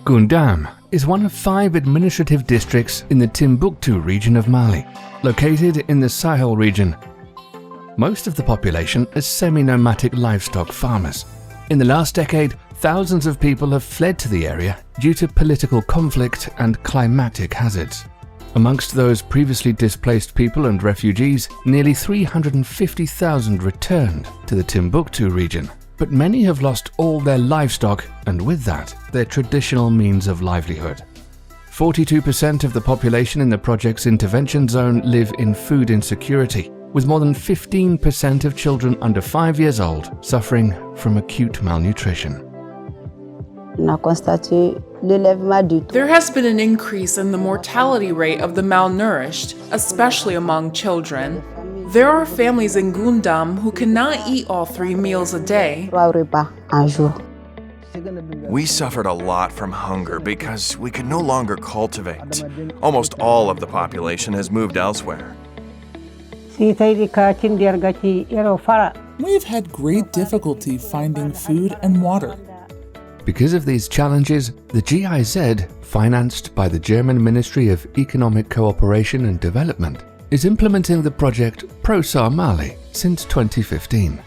Gundam is one of 5 administrative districts in the Timbuktu region of Mali, located in the Sahel region. Most of the population is semi-nomadic livestock farmers. In the last decade, thousands of people have fled to the area due to political conflict and climatic hazards. Amongst those previously displaced people and refugees, nearly 350,000 returned to the Timbuktu region. But many have lost all their livestock and with that, their traditional means of livelihood. 42% of the population in the project's intervention zone live in food insecurity, with more than 15% of children under 5 years old suffering from acute malnutrition. There has been an increase in the mortality rate of the malnourished, especially among children. There are families in Gundam who cannot eat all 3 meals a day. We suffered a lot from hunger because we could no longer cultivate. Almost all of the population has moved elsewhere. We've had great difficulty finding food and water. Because of these challenges, the GIZ, financed by the German Ministry of Economic Cooperation and Development, is implementing the project ProSAR Mali since 2015.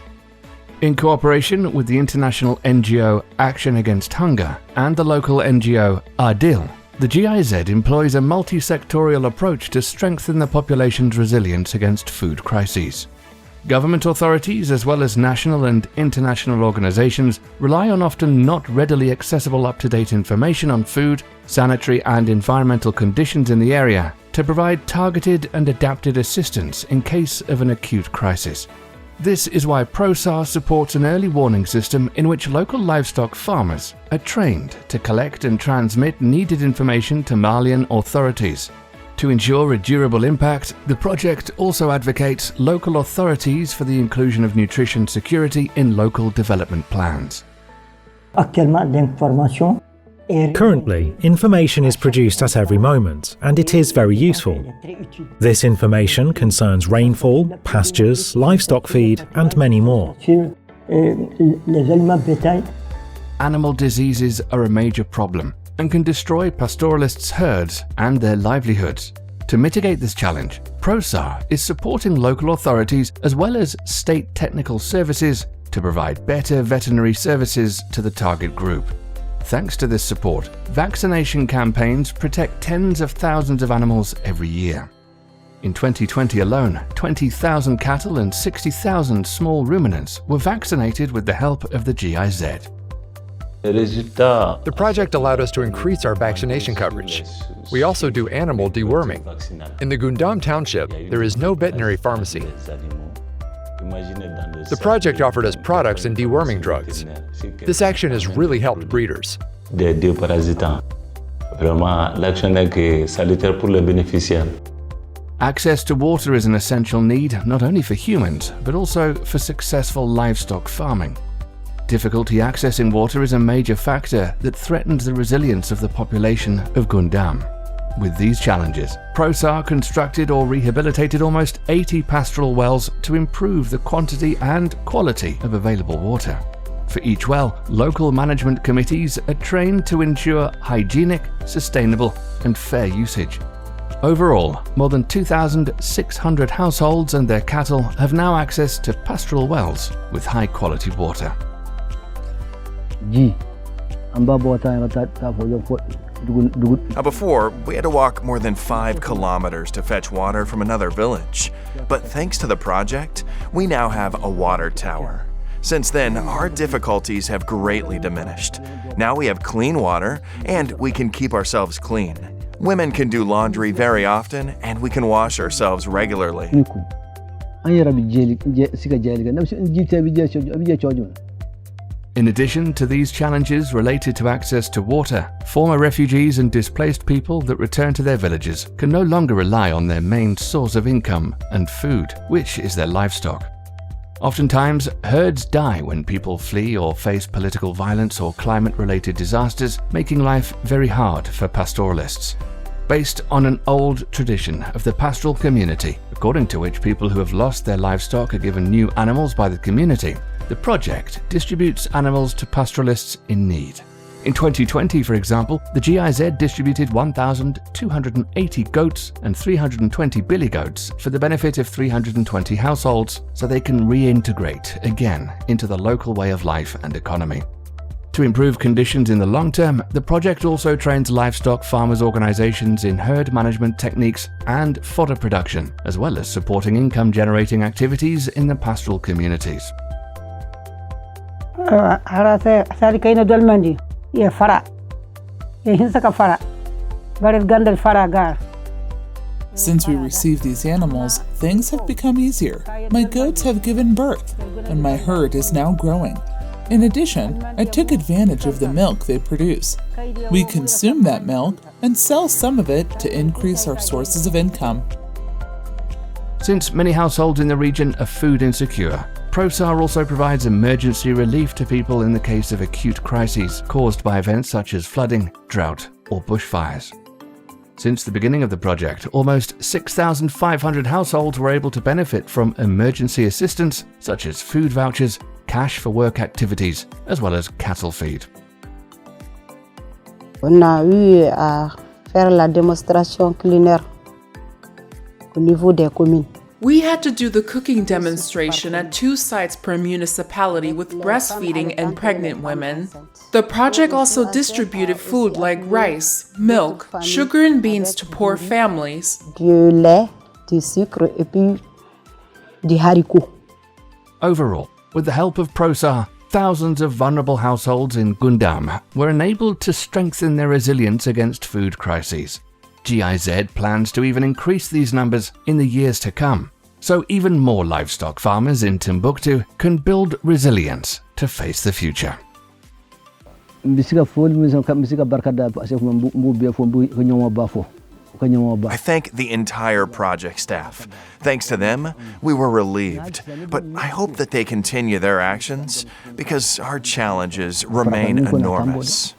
In cooperation with the international NGO Action Against Hunger and the local NGO ADIL, the GIZ employs a multi-sectorial approach to strengthen the population's resilience against food crises. Government authorities, as well as national and international organizations, rely on often not readily accessible up-to-date information on food, sanitary and environmental conditions in the area to provide targeted and adapted assistance in case of an acute crisis. This is why ProSAR supports an early warning system in which local livestock farmers are trained to collect and transmit needed information to Malian authorities. To ensure a durable impact, the project also advocates local authorities for the inclusion of nutrition security in local development plans. Currently, information is produced at every moment, and it is very useful. This information concerns rainfall, pastures, livestock feed, and many more. Animal diseases are a major problem and can destroy pastoralists' herds and their livelihoods. To mitigate this challenge, ProSAR is supporting local authorities as well as state technical services to provide better veterinary services to the target group. Thanks to this support, vaccination campaigns protect tens of thousands of animals every year. In 2020 alone, 20,000 cattle and 60,000 small ruminants were vaccinated with the help of the GIZ. The project allowed us to increase our vaccination coverage. We also do animal deworming. In the Gundam township, there is no veterinary pharmacy. The project offered us products and deworming drugs. This action has really helped breeders. Access to water is an essential need not only for humans, but also for successful livestock farming. Difficulty accessing water is a major factor that threatens the resilience of the population of Gundam. With these challenges, ProSAR constructed or rehabilitated almost 80 pastoral wells to improve the quantity and quality of available water. For each well, local management committees are trained to ensure hygienic, sustainable, and fair usage. Overall, more than 2,600 households and their cattle have now access to pastoral wells with high-quality water. Before, we had to walk more than 5 kilometers to fetch water from another village. But thanks to the project, we now have a water tower. Since then, our difficulties have greatly diminished. Now we have clean water, and we can keep ourselves clean. Women can do laundry very often, and we can wash ourselves regularly. In addition to these challenges related to access to water, former refugees and displaced people that return to their villages can no longer rely on their main source of income and food, which is their livestock. Oftentimes, herds die when people flee or face political violence or climate-related disasters, making life very hard for pastoralists. Based on an old tradition of the pastoral community, according to which people who have lost their livestock are given new animals by the community, the project distributes animals to pastoralists in need. In 2020, for example, the GIZ distributed 1,280 goats and 320 billy goats for the benefit of 320 households so they can reintegrate again into the local way of life and economy. To improve conditions in the long term, the project also trains livestock farmers' organizations in herd management techniques and fodder production, as well as supporting income-generating activities in the pastoral communities. Since we received these animals, things have become easier. My goats have given birth, and my herd is now growing. In addition, I took advantage of the milk they produce. We consume that milk and sell some of it to increase our sources of income. Since many households in the region are food insecure, ProSAR also provides emergency relief to people in the case of acute crises caused by events such as flooding, drought, or bushfires. Since the beginning of the project, almost 6,500 households were able to benefit from emergency assistance such as food vouchers, cash for work activities, as well as cattle feed. On a eu à faire la démonstration culinaire au niveau des communes. We had to do the cooking demonstration at 2 sites per municipality with breastfeeding and pregnant women. The project also distributed food like rice, milk, sugar and beans to poor families. Du lait, du sucre et puis du haricot. Overall, with the help of ProSAR, thousands of vulnerable households in Gundam were enabled to strengthen their resilience against food crises. GIZ plans to even increase these numbers in the years to come, so even more livestock farmers in Timbuktu can build resilience to face the future. I thank the entire project staff. Thanks to them, we were relieved. But I hope that they continue their actions because our challenges remain enormous.